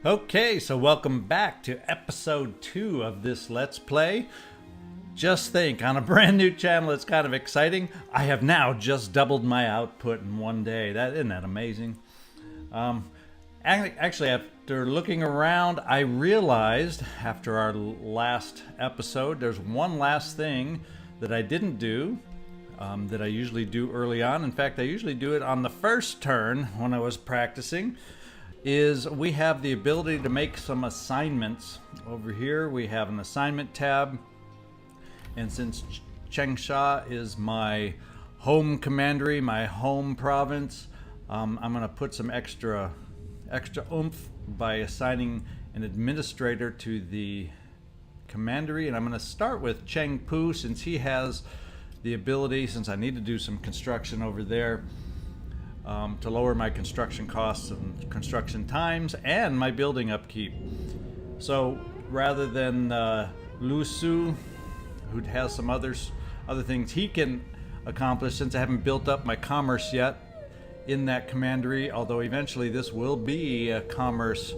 Okay, so welcome back to episode 2 of this Let's Play. Just think, on a brand new channel, it's kind of exciting. I have now just doubled my output in one day. Isn't that amazing? Actually, after looking around, I realized after our last episode, there's one last thing that I didn't do that I usually do early on. In fact, I usually do it on the first turn when I was practicing. Is we have the ability to make some assignments. Over here we have an assignment tab, and since Changsha is my home commandery, my home province, I'm going to put some extra oomph by assigning an administrator to the commandery, and I'm going to start with Chengpu since he has the ability, since I need to do some construction over there, to lower my construction costs and construction times and my building upkeep. So rather than Lu Su, who has some other things he can accomplish, since I haven't built up my commerce yet in that commandery, although eventually this will be a commerce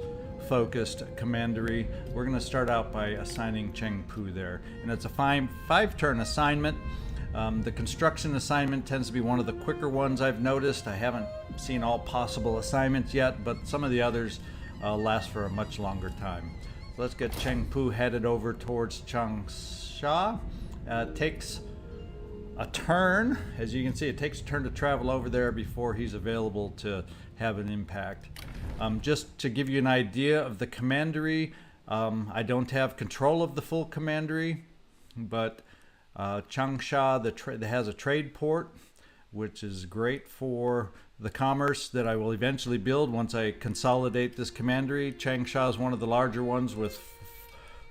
focused commandery, we're going to start out by assigning Chengpu there. And it's a 5-turn assignment. The construction assignment tends to be one of the quicker ones I've noticed. I haven't seen all possible assignments yet, but some of the others last for a much longer time. So let's get Chengpu headed over towards Changsha. Takes a turn. As you can see, it takes a turn to travel over there before he's available to have an impact. Just to give you an idea of the commandery, I don't have control of the full commandery, but Changsha has a trade port, which is great for the commerce that I will eventually build once I consolidate this commandery. Changsha is one of the larger ones with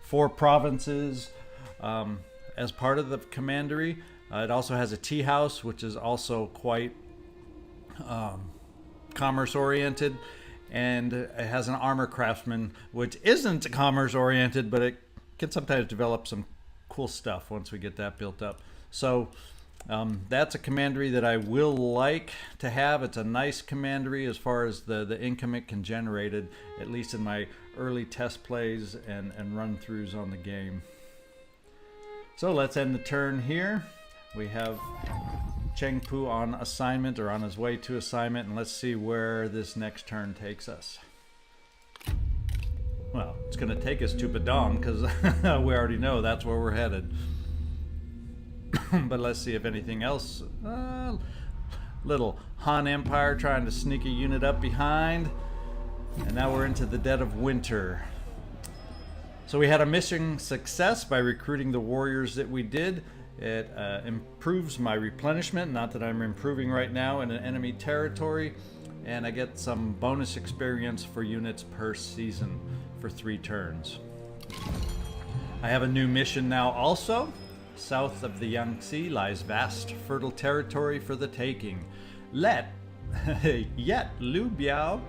4 provinces as part of the commandery. It also has a tea house, which is also quite commerce oriented, and it has an armor craftsman, which isn't commerce oriented, but it can sometimes develop some cool stuff once we get that built up. So that's a commandery that I will like to have. It's a nice commandery as far as the income it can generate, at least in my early test plays and run-throughs on the game. So let's end the turn here. We have Chengpu on assignment, or on his way to assignment, and let's see where this next turn takes us. Well, it's going to take us to Badong because we already know that's where we're headed. But let's see if anything else. Little Han Empire trying to sneak a unit up behind. And now we're into the dead of winter. So we had a mission success by recruiting the warriors that we did. It improves my replenishment, not that I'm improving right now in an enemy territory. And I get some bonus experience for units per season for 3 turns. I have a new mission now also. South of the Yangtze lies vast, fertile territory for the taking. Yet Liu Biao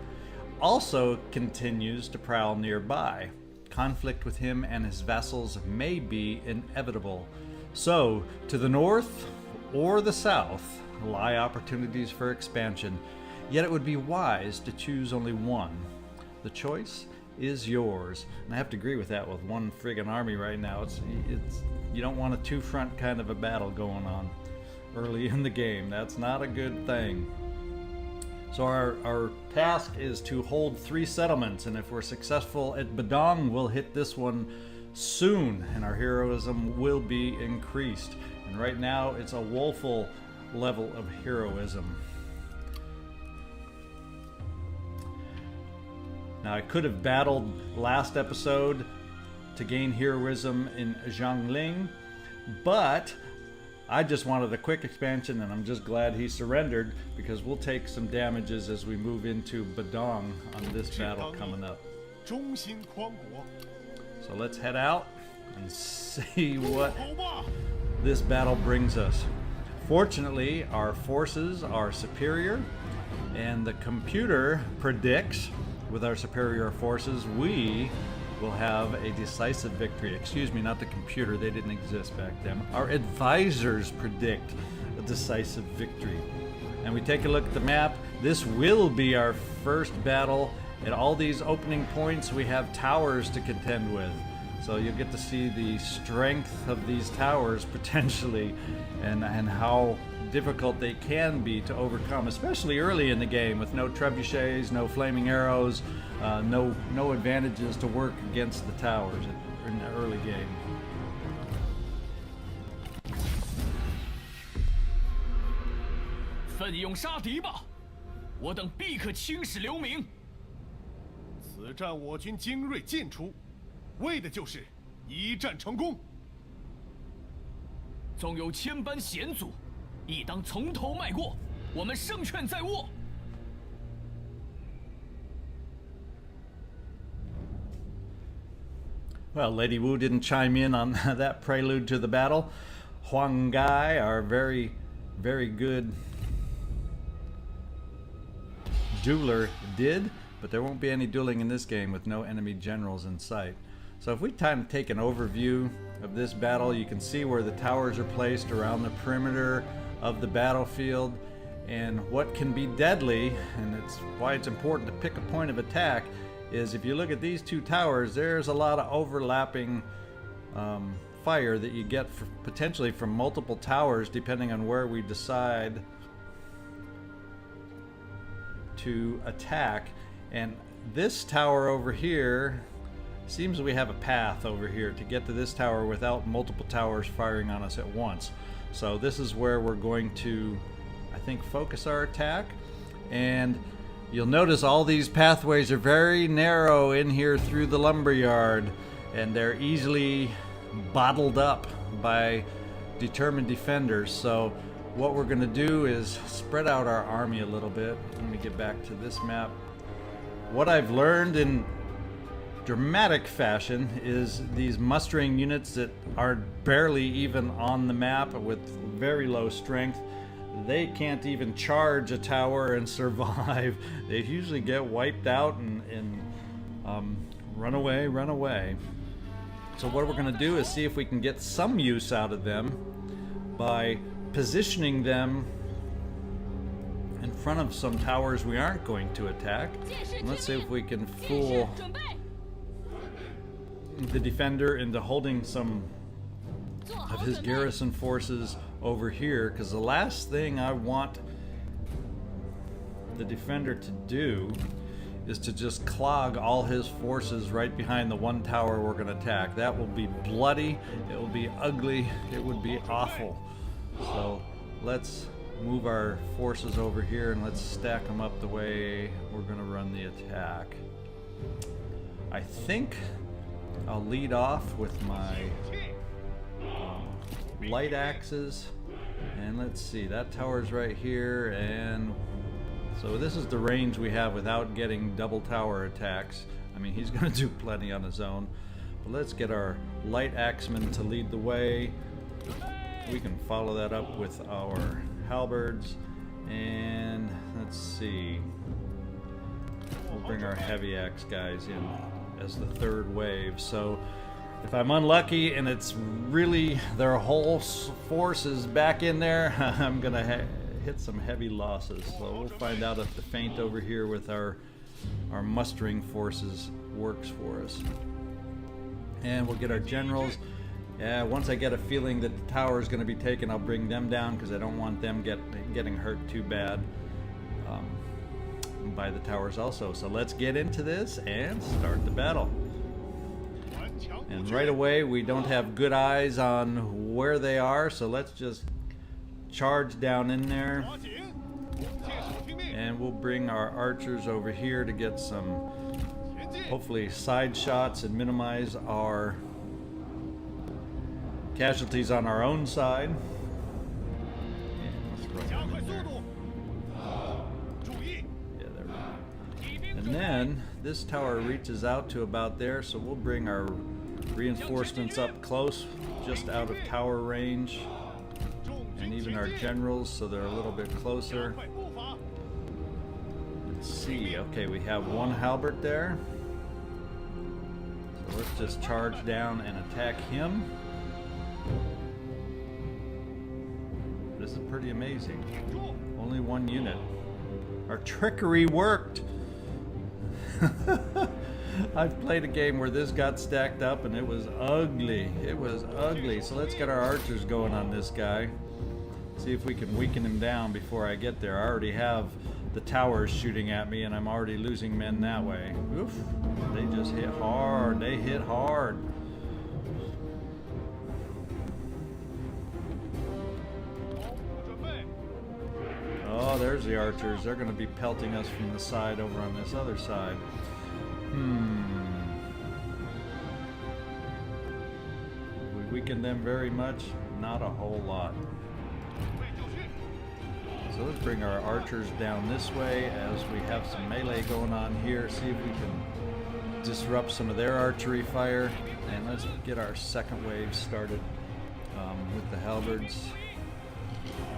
also continues to prowl nearby. Conflict with him and his vassals may be inevitable. So, to the north or the south lie opportunities for expansion. Yet it would be wise to choose only one. The choice is yours. And I have to agree with that with one friggin' army right now. It's you don't want a 2-front kind of a battle going on early in the game. That's not a good thing. So our task is to hold 3 settlements, and if we're successful at Badong, we'll hit this one soon, and our heroism will be increased. And right now, it's a woeful level of heroism. Now, I could have battled last episode to gain heroism in Zhangling, but I just wanted a quick expansion, and I'm just glad he surrendered, because we'll take some damages as we move into Badong on this battle coming up. So let's head out and see what this battle brings us. Fortunately, our forces are superior, and the computer predicts with our superior forces we will have a decisive victory. Excuse me, not the computer, they didn't exist back then. Our advisors predict a decisive victory. And we take a look at the map. This will be our first battle at all these opening points we have towers to contend with. So you'll get to see the strength of these towers potentially, and how difficult they can be to overcome, especially early in the game with no trebuchets, no flaming arrows, no advantages to work against the towers in the early game. 奋勇杀敌吧！我等必可青史留名。此战我军精锐尽出，为的就是一战成功。纵有千般险阻，亦当从头迈过。我们胜券在握。 Well, Lady Wu didn't chime in on that prelude to the battle. Huang Gai, our very, very good dueler, did, but there won't be any dueling in this game with no enemy generals in sight. So if we time to take an overview of this battle, you can see where the towers are placed around the perimeter of the battlefield, and what can be deadly, and it's why it's important to pick a point of attack, is if you look at these two towers, there's a lot of overlapping fire that you get potentially from multiple towers depending on where we decide to attack. And this tower over here, seems we have a path over here to get to this tower without multiple towers firing on us at once. So this is where we're going to, I think, focus our attack. And you'll notice all these pathways are very narrow in here through the lumberyard, and they're easily bottled up by determined defenders. So what we're going to do is spread out our army a little bit. Let me get back to this map. What I've learned in dramatic fashion is these mustering units that are barely even on the map with very low strength, they can't even charge a tower and survive. They usually get wiped out and run away. So what we're going to do is see if we can get some use out of them by positioning them in front of some towers we aren't going to attack. And let's see if we can fool the defender into holding some of his garrison forces over here, because the last thing I want the defender to do is to just clog all his forces right behind the one tower we're going to attack. That will be bloody, it will be ugly, it would be awful. So let's move our forces over here and let's stack them up the way we're going to run the attack. I think I'll lead off with my light axes, and let's see, that tower's right here, and so this is the range we have without getting double tower attacks. I mean, he's going to do plenty on his own, but let's get our light axemen to lead the way. We can follow that up with our halberds, and let's see, we'll bring our heavy axe guys in as the third wave. So if I'm unlucky and it's really their whole force is back in there, I'm gonna hit some heavy losses. So we'll find out if the feint over here with our mustering forces works for us. And we'll get our generals. Yeah, once I get a feeling that the tower is going to be taken, I'll bring them down, because I don't want them getting hurt too bad by the towers also. So let's get into this and start the battle. And right away, we don't have good eyes on where they are, so let's just charge down in there. And we'll bring our archers over here to get some, hopefully, side shots and minimize our casualties on our own side. And then this tower reaches out to about there, so we'll bring our reinforcements up close, just out of tower range, and even our generals, so they're a little bit closer. Let's see, okay, we have one halberd there, so let's just charge down and attack him. This is pretty amazing. Only one unit. Our trickery worked. I've played a game where this got stacked up and it was ugly. It was ugly. So let's get our archers going on this guy. See if we can weaken him down before I get there. I already have the towers shooting at me and I'm already losing men that way. Oof. They just hit hard. They hit hard. Oh, there's the archers. They're going to be pelting us from the side over on this other side. We weakened them very much? Not a whole lot. So let's bring our archers down this way as we have some melee going on here. See if we can disrupt some of their archery fire. And let's get our second wave started with the halberds.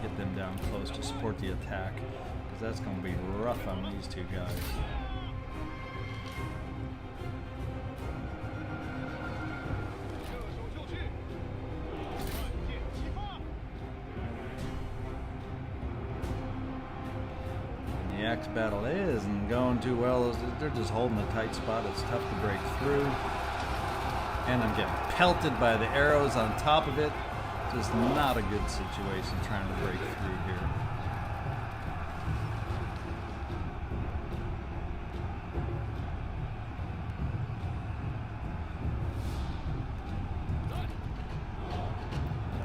Get them down close to support the attack, because that's going to be rough on these two guys. And the axe battle isn't going too well. They're just holding a tight spot. It's tough to break through. And I'm getting pelted by the arrows on top of it. Just not a good situation trying to break through here.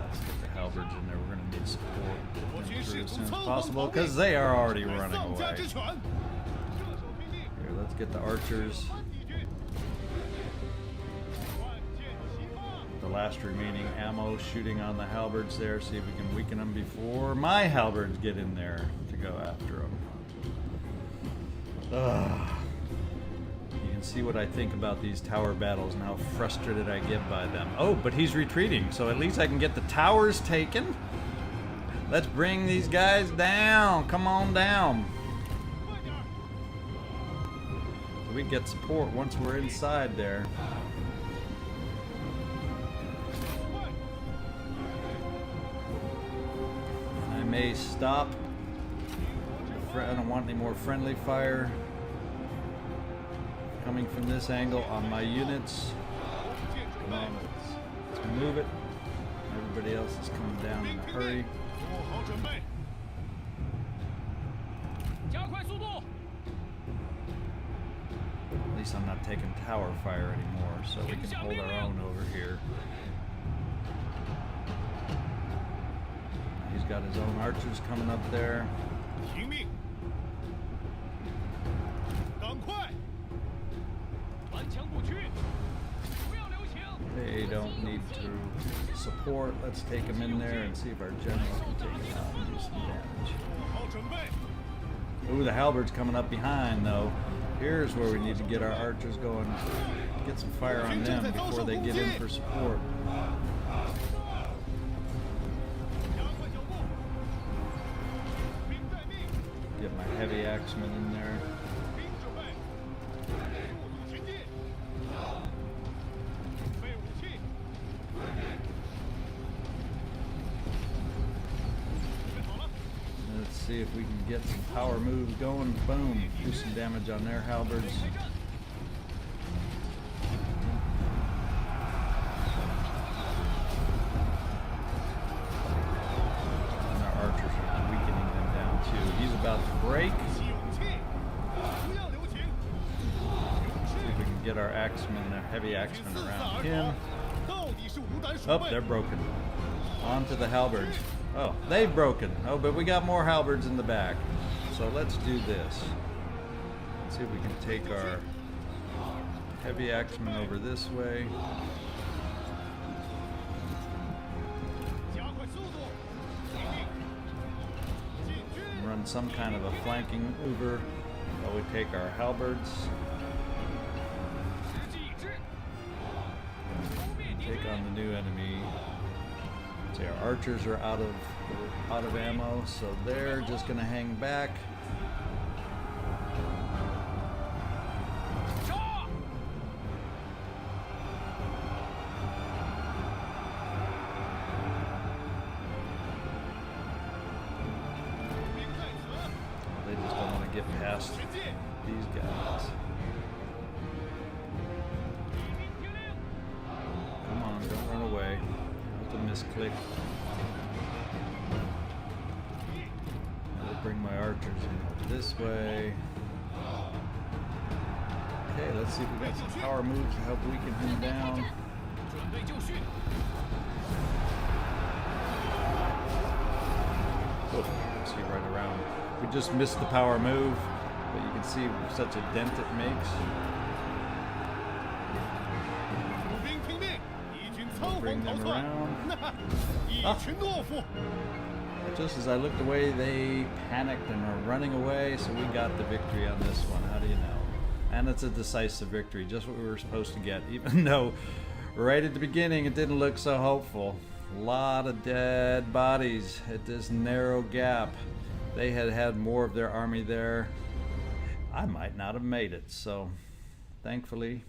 Let's get the halberds in there. We're going to need support through as soon as possible because they are already running away. Here, let's get the archers. The last remaining ammo shooting on the halberds there. See if we can weaken them before my halberds get in there to go after them. You can see what I think about these tower battles and how frustrated I get by them. Oh, but he's retreating, so at least I can get the towers taken. Let's bring these guys down. Come on down. So we get support once we're inside there. May stop. I don't want any more friendly fire coming from this angle on my units. Come on, let's move it. Everybody else is coming down in a hurry. At least I'm not taking tower fire anymore, so we can hold our own over here. He's got his own archers coming up there. They don't need to support. Let's take them in there and see if our general can take them out and do some damage. Ooh, the halberd's coming up behind though. Here's where we need to get our archers going. Get some fire on them before they get in for support. Get my heavy axemen in there. Let's see if we can get some power moves going. Boom. Do some damage on their halberds. And our archers are weakening them down too. He's about to break. See if we can get our axemen, our heavy axemen around him. Oh, they're broken. Onto the halberds. Oh, they've broken. Oh, but we got more halberds in the back. So let's do this. Let's see if we can take our heavy axemen over this way. Run some kind of a flanking maneuver while we take our halberds. Take on the new enemy. See, our archers are out of ammo, so they're just going to hang back. They just don't want to get past these guys. misclick. I'll bring my archers in over this way. Okay, let's see if we got some power moves to help weaken him down. 准备就绪。 Oh, see right around. We just missed the power move, but you can see such a dent it makes. 步兵听命，敌军仓 Bring 皇逃 them 窜， around. 一群懦夫。 Just as I looked away, they panicked and are running away, so we got the victory on this one. How do you know? And it's a decisive victory, just what we were supposed to get, even though right at the beginning it didn't look so hopeful. A lot of dead bodies at this narrow gap. They had had more of their army there. I might not have made it, so thankfully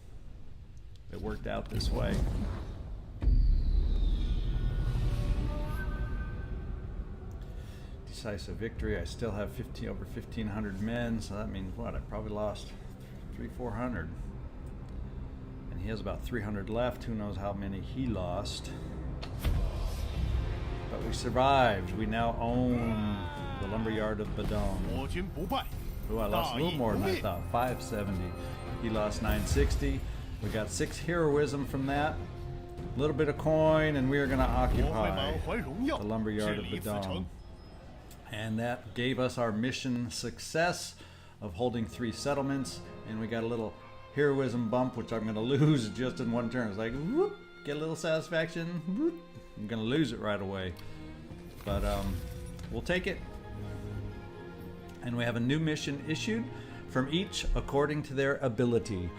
it worked out this way. Decisive victory. I still have over 1,500 men, so that means what? I probably lost 400. And he has about 300 left. Who knows how many he lost. But we survived. We now own the lumberyard of Badong. 我军不败， Oh, I lost a little more than I thought. 570. He lost 960. We got 6 heroism from that. A little bit of coin, and we are going to 我会 occupy 满怀荣耀 the 治 lumberyard of 理此城 Badong. And that gave us our mission success of holding 3 settlements. And we got a little heroism bump, which I'm going to lose just in one turn. It's like, whoop, get a little satisfaction. Whoop. I'm going to lose it right away. But we'll take it. And we have a new mission issued from each according to their ability.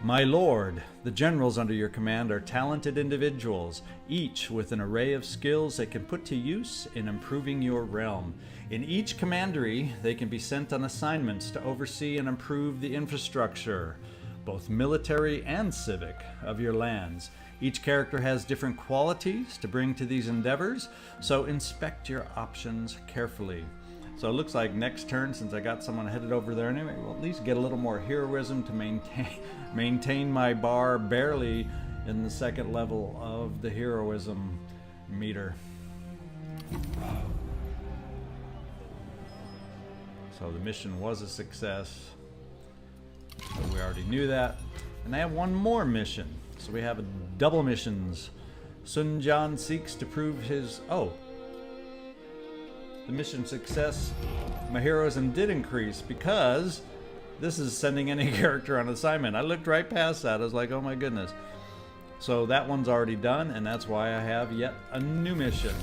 My lord, the generals under your command are talented individuals, each with an array of skills they can put to use in improving your realm. In each commandery, they can be sent on assignments to oversee and improve the infrastructure, both military and civic, of your lands. Each character has different qualities to bring to these endeavors, so inspect your options carefully. So it looks like next turn, since I got someone headed over there anyway, we'll at least get a little more heroism to maintain my bar barely in the second level of the heroism meter. So the mission was a success. So we already knew that. And I have one more mission. So we have a double missions. Sun Jian seeks to prove his... Oh. The mission success, my heroism did increase because this is sending any character on assignment. I looked right past that. I was like, oh my goodness. So that one's already done, and that's why I have yet a new mission.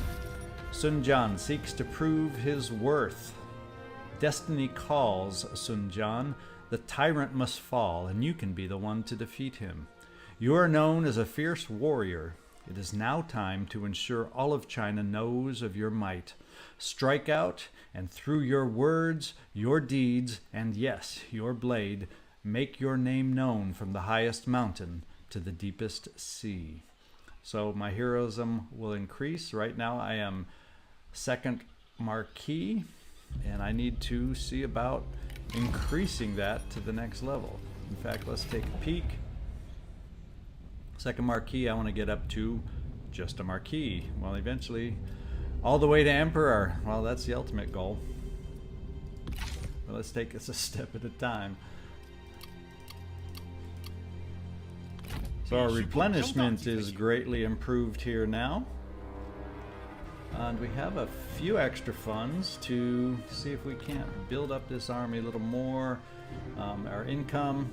Sun Jian seeks to prove his worth. Destiny calls, Sun Jian. The tyrant must fall, and you can be the one to defeat him. You are known as a fierce warrior. It is now time to ensure all of China knows of your might. Strike out, and through your words, your deeds, and yes, your blade, make your name known from the highest mountain to the deepest sea. So my heroism will increase. Right now I am second marquis, and I need to see about increasing that to the next level. In fact, let's take a peek. Second marquis, I want to get up to just a marquis. Well, eventually all the way to emperor. Well, that's the ultimate goal. But let's take this a step at a time. So our replenishment is greatly improved here now. And we have a few extra funds to see if we can't build up this army a little more. Our income,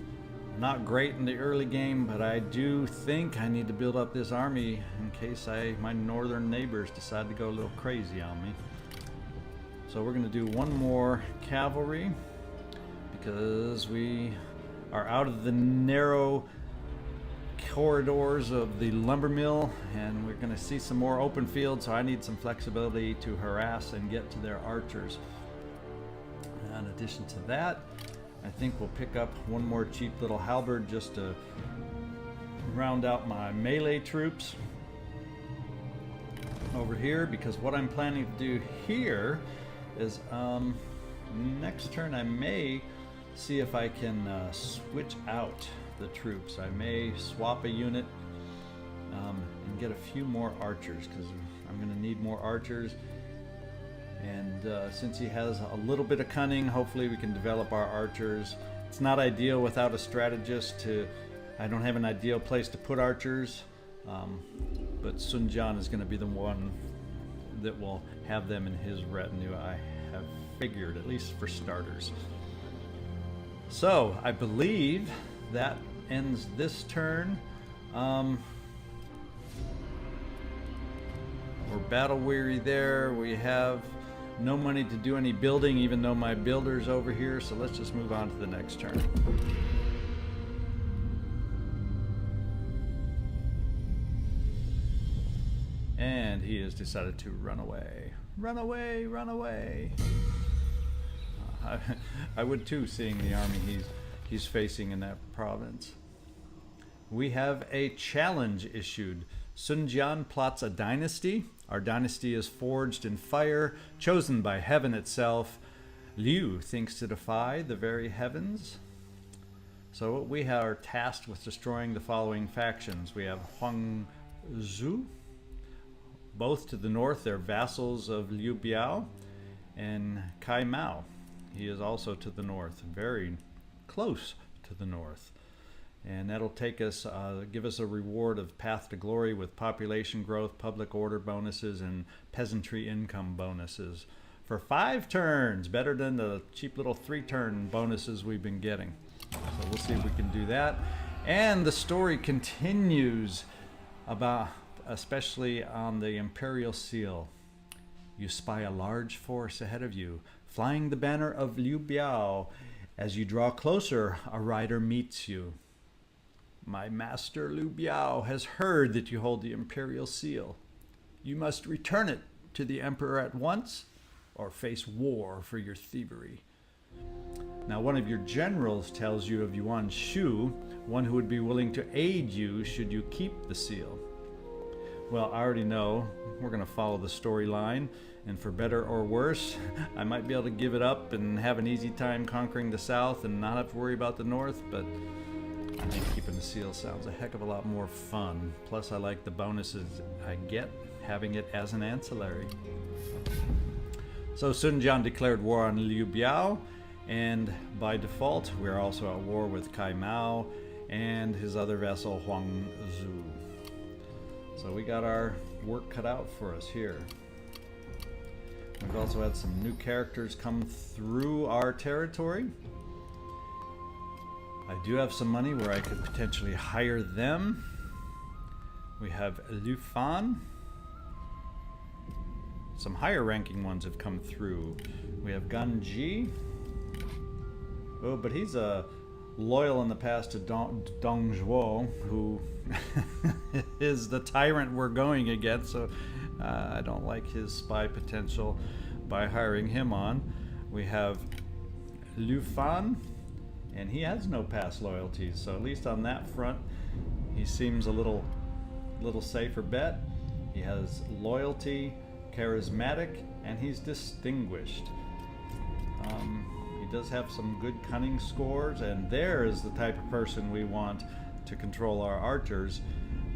not great in the early game, but I do think I need to build up this army in case my northern neighbors decide to go a little crazy on me. So we're going to do one more cavalry because we are out of the narrow corridors of the lumber mill, and we're going to see some more open fields, so I need some flexibility to harass and get to their archers. In addition to that, I think we'll pick up one more cheap little halberd just to round out my melee troops over here, because what I'm planning to do here is next turn I may see if I can switch out the troops. I may swap a unit and get a few more archers, because I'm going to need more archers. And since he has a little bit of cunning, hopefully we can develop our archers. It's not ideal without a strategist. I don't have an ideal place to put archers, but Sun Jian is going to be the one that will have them in his retinue, I have figured, at least for starters. So I believe that ends this turn. We're battle weary there. We have no money to do any building, even though my builder's over here, so let's just move on to the next turn. And he has decided to run away. Run away, run away. I would too, seeing the army he's facing in that province. We have a challenge issued. Sun Jian plots a dynasty. Our dynasty is forged in fire, chosen by heaven itself. Liu thinks to defy the very heavens. So we are tasked with destroying the following factions. We have Huang Zhu. Both to the north, they're vassals of Liu Biao, and Kai Mao. He is also to the north, very close to the north. And that'll take us, give us a reward of path to glory with population growth, public order bonuses, and peasantry income bonuses for 5 turns, better than the cheap little 3-turn bonuses we've been getting. So we'll see if we can do that. And the story continues about, especially on the Imperial Seal. You spy a large force ahead of you, flying the banner of Liu Biao. As you draw closer, a rider meets you. My master Liu Biao has heard that you hold the Imperial Seal. You must return it to the Emperor at once, or face war for your thievery. Now, one of your generals tells you of Yuan Shu, one who would be willing to aid you should you keep the seal. Well, I already know we're going to follow the storyline, and for better or worse, I might be able to give it up and have an easy time conquering the south and not have to worry about the north, but I think keeping the seal sounds a heck of a lot more fun. Plus, I like the bonuses I get having it as an ancillary. So Sun Jian declared war on Liu Biao, and by default, we're also at war with Kai Mao and his other vassal Huang Zhu. So we got our work cut out for us here. We've also had some new characters come through our territory. I do have some money where I could potentially hire them. We have Liu Fan. Some higher ranking ones have come through. We have Ganji. Oh, but he's loyal in the past to Dong Zhuo, who is the tyrant we're going against, so I don't like his spy potential by hiring him on. We have Liu Fan, and he has no past loyalties, so at least on that front, he seems a little safer bet. He has loyalty, charismatic, and he's distinguished. He does have some good cunning scores, and there is the type of person we want to control our archers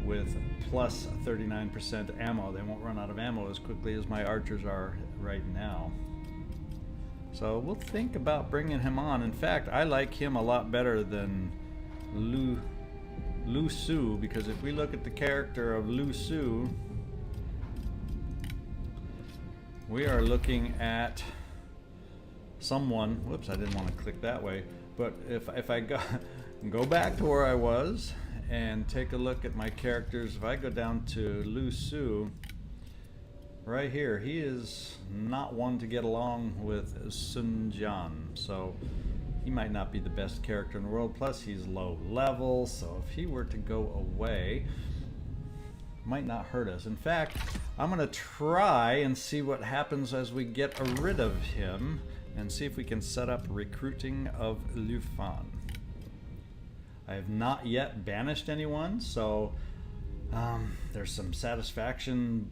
with plus 39% ammo. They won't run out of ammo as quickly as my archers are right now. So we'll think about bringing him on. In fact, I like him a lot better than Lu Su, because if we look at the character of Lu Su, we are looking at someone, whoops, I didn't want to click that way, but if I go back to where I was and take a look at my characters, if I go down to Lu Su, right here, he is not one to get along with Sun Jian, so he might not be the best character in the world, plus he's low level, so if he were to go away, might not hurt us. In fact, I'm going to try and see what happens as we get rid of him and see if we can set up recruiting of Liu Fan. I have not yet banished anyone, so there's some satisfaction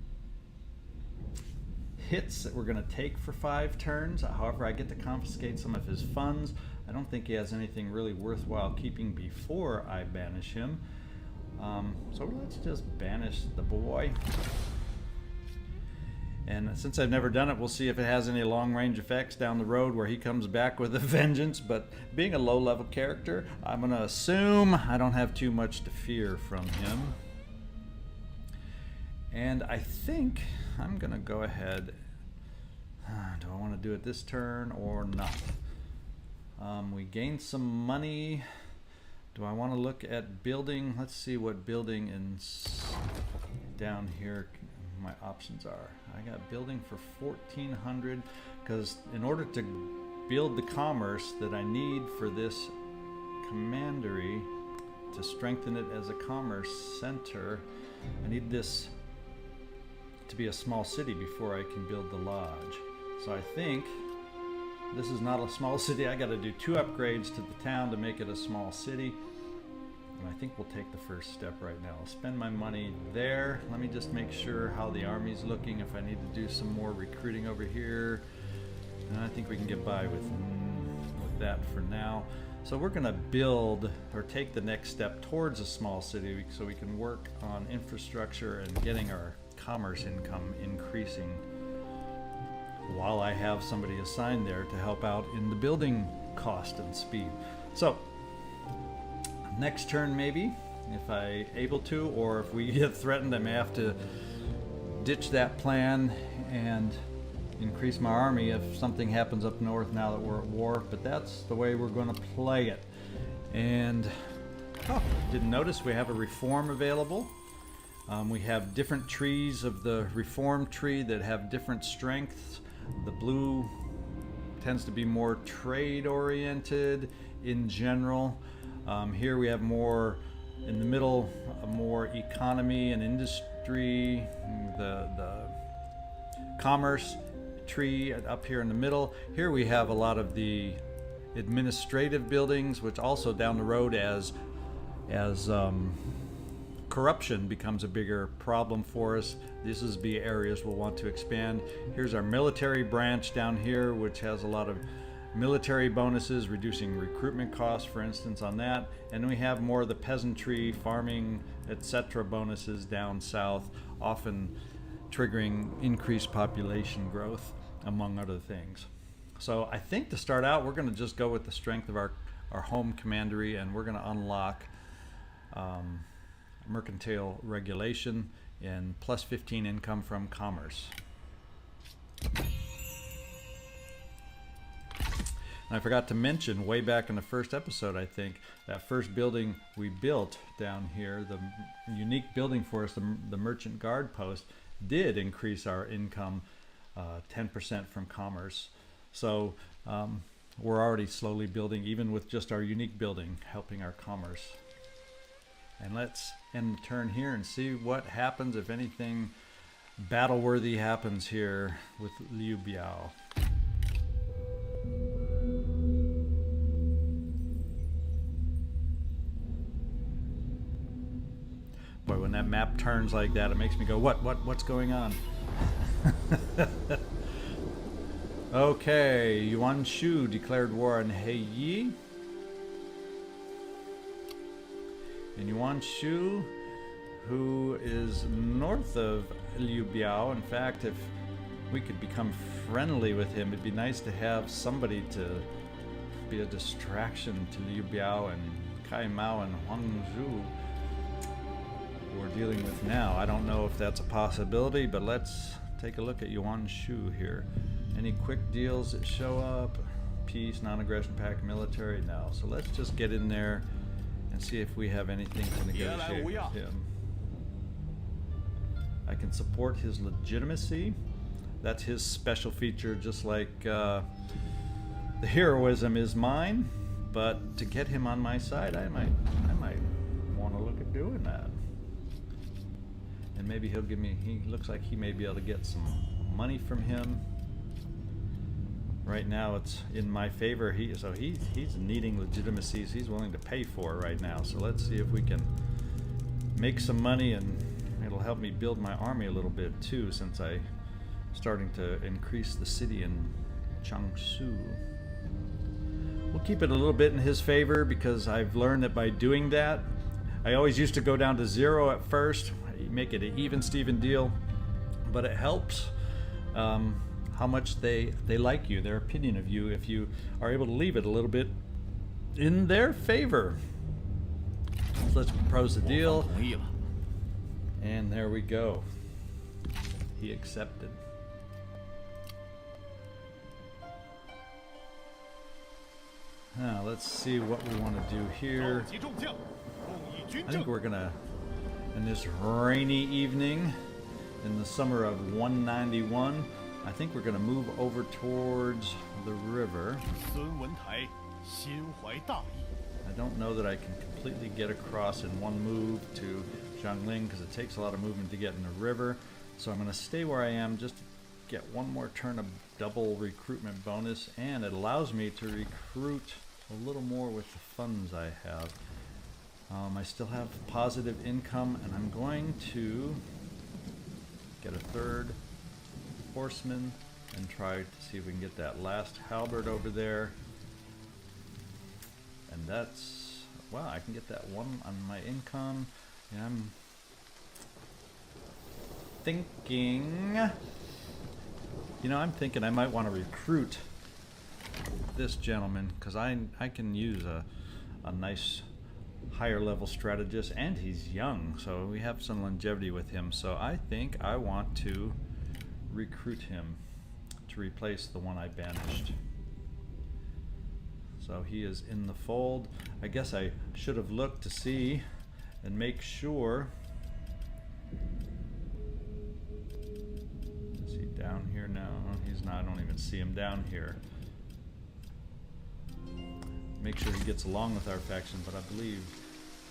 hits that we're going to take for 5 turns. However, I get to confiscate some of his funds. I don't think he has anything really worthwhile keeping before I banish him. So let's just banish the boy. And since I've never done it, we'll see if it has any long-range effects down the road where he comes back with a vengeance. But being a low-level character, I'm going to assume I don't have too much to fear from him. And I think I'm going to go ahead. Do I want to do it this turn or not? We gained some money. Do I want to look at building? Let's see what building down here my options are. I got building for 1,400 because in order to build the commerce that I need for this commandery to strengthen it as a commerce center, I need this to be a small city before I can build the lodge. So I think this is not a small city. I got to do 2 upgrades to the town to make it a small city. And I think we'll take the first step right now. I'll spend my money there. Let me just make sure how the army's looking, if I need to do some more recruiting over here. And I think we can get by with that for now. So we're going to build or take the next step towards a small city so we can work on infrastructure and getting our commerce income increasing while I have somebody assigned there to help out in the building cost and speed. So next turn maybe, if I able to, or if we get threatened, I may have to ditch that plan and increase my army if something happens up north now that we're at war. But that's the way we're going to play it. And didn't notice we have a reform available. We have different trees of the reform tree that have different strengths. The blue tends to be more trade oriented in general. Here we have more in the middle, more economy and industry. The commerce tree up here in the middle. Here we have a lot of the administrative buildings, which also down the road as corruption becomes a bigger problem for us. This is the areas we'll want to expand. Here's our military branch down here, which has a lot of military bonuses, reducing recruitment costs, for instance, on that. And then we have more of the peasantry, farming, etc. bonuses down south, often triggering increased population growth, among other things. So I think to start out, we're going to just go with the strength of our home commandery, and we're going to unlock mercantile regulation and plus 15 income from commerce. And I forgot to mention way back in the first episode, I think, that first building we built down here, the unique building for us, the merchant guard post, did increase our income 10% from commerce. So we're already slowly building, even with just our unique building, helping our commerce. And let's end the turn here and see what happens if anything battle-worthy happens here with Liu Biao. Boy, when that map turns like that, it makes me go, what's going on? Okay, Yuan Shu declared war on He Yi. And Yuan Shu, who is north of Liu Biao. In fact, if we could become friendly with him, it'd be nice to have somebody to be a distraction to Liu Biao and Kai Mao and Huang Zhu we're dealing with now. I don't know if that's a possibility, but let's take a look at Yuan Shu here. Any quick deals that show up? Peace, non-aggression pact, military? No. So let's just get in there and see if we have anything to negotiate with him. I can support his legitimacy. That's his special feature, just like the heroism is mine. But to get him on my side, I might want to look at doing that. And maybe he'll give me, he looks like he may be able to get some money from him. Right now it's in my favor. He's needing legitimacies he's willing to pay for right now. So let's see if we can make some money, and it'll help me build my army a little bit too, since I'm starting to increase the city in Jiangsu. We'll keep it a little bit in his favor because I've learned that by doing that, I always used to go down to 0 at first, make it an even Steven deal, but it helps how much they like you, their opinion of you, if you are able to leave it a little bit in their favor. So let's propose the deal, 同意了。 and there we go. He accepted. Now let's see what we want to do here. 召集众将，共议军 I 政 think。we're gonna, in this rainy evening, in the summer of 191, I think we're gonna move over towards the river. 孙文台心怀大义， I don't know that I can completely get across in one move to Jiangling because it takes a lot of movement to get in the river. So I'm gonna stay where I am just to get one more turn of double recruitment bonus, and it allows me to recruit a little more with the funds I have. I still have positive income, and I'm going to get a third horseman and try to see if we can get that last halberd over there. And that's, wow, I can get that one on my income. And I'm thinking, I'm thinking I might want to recruit this gentleman, because I can use a nice higher level strategist, and he's young, so we have some longevity with him. So I think I want to recruit him to replace the one I banished. So he is in the fold. I guess I should have looked to see and make sure. Is he down here now? He's not. I don't even see him down here. Make sure he gets along with our faction, but I believe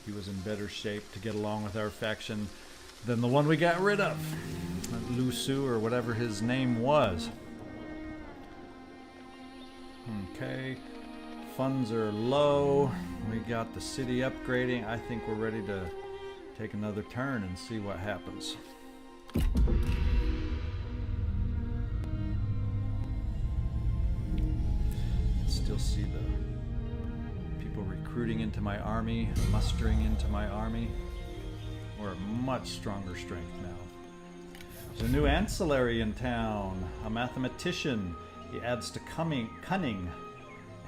he was in better shape to get along with our faction than the one we got rid of. Lu Su, or whatever his name was. Okay. Funds are low. We got the city upgrading. I think we're ready to take another turn and see what happens. Still see the people recruiting into my army, mustering into my army. We're at much stronger strength now. There's a new ancillary in town, a mathematician. He adds to cunning,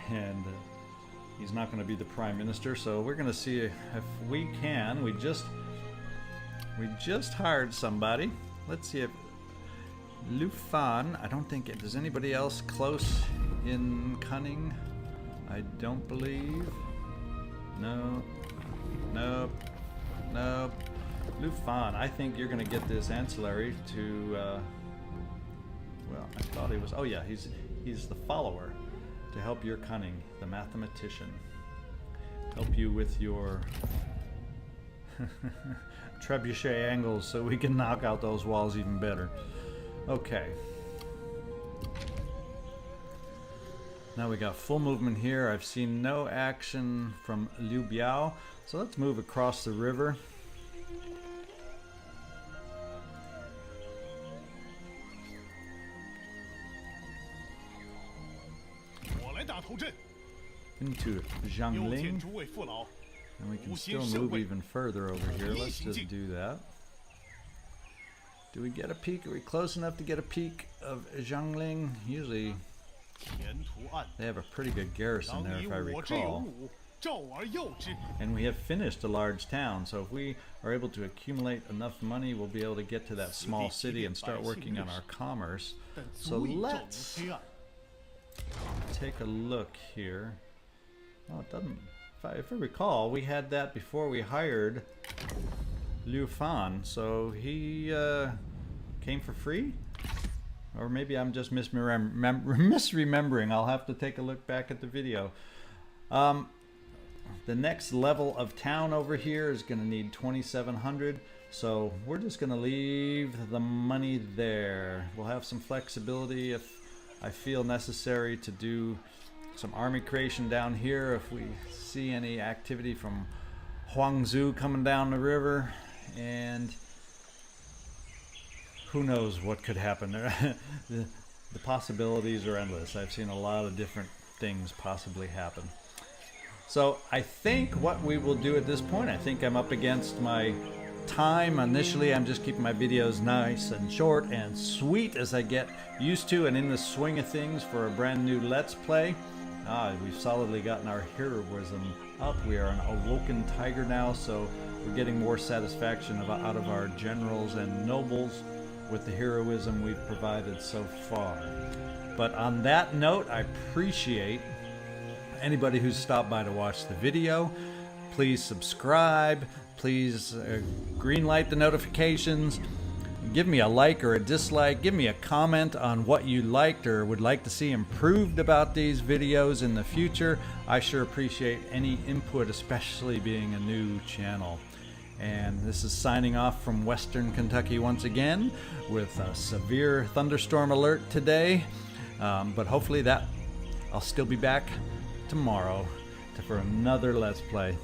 and he's not going to be the prime minister. So we're going to see if we can. We just hired somebody. Let's see if Lu Fan. I don't think there's anybody else close in cunning. I don't believe. No. Nope. Nope. Lu Fan, I think you're going to get this ancillary to. Well, I thought he was. Oh yeah, he's the follower to help your cunning, the mathematician. Help you with your trebuchet angles so we can knock out those walls even better. Okay. Now we got full movement here. I've seen no action from Liu Biao, so let's move across the river. Into Jiangling, and we can still move even further over here. Let's just do that. Do we get a peek? Are we close enough to get a peek of Jiangling? Usually they have a pretty good garrison there, if I recall. And we have finished a large town, so if we are able to accumulate enough money, we'll be able to get to that small city and start working on our commerce. So let's take a look here. Oh, it doesn't. If I recall, we had that before we hired Liu Fan, so he came for free? Or maybe I'm just misremembering. I'll have to take a look back at the video. The next level of town over here is going to need 2,700, so we're just going to leave the money there. We'll have some flexibility if I feel necessary to do some army creation down here if we see any activity from Huangzhou coming down the river, and who knows what could happen. The possibilities are endless. I've seen a lot of different things possibly happen. So I think what we will do at this point, I think I'm up against my time. Initially, I'm just keeping my videos nice and short and sweet as I get used to and in the swing of things for a brand new Let's Play. We've solidly gotten our heroism up. We are an awoken tiger now, so we're getting more satisfaction out of our generals and nobles with the heroism we've provided so far. But on that note, I appreciate anybody who's stopped by to watch the video. Please subscribe. Please greenlight the notifications. Give me a like or a dislike. Give me a comment on what you liked or would like to see improved about these videos in the future. I sure appreciate any input, especially being a new channel. And this is signing off from Western Kentucky once again with a severe thunderstorm alert today. But hopefully I'll still be back tomorrow for another Let's Play.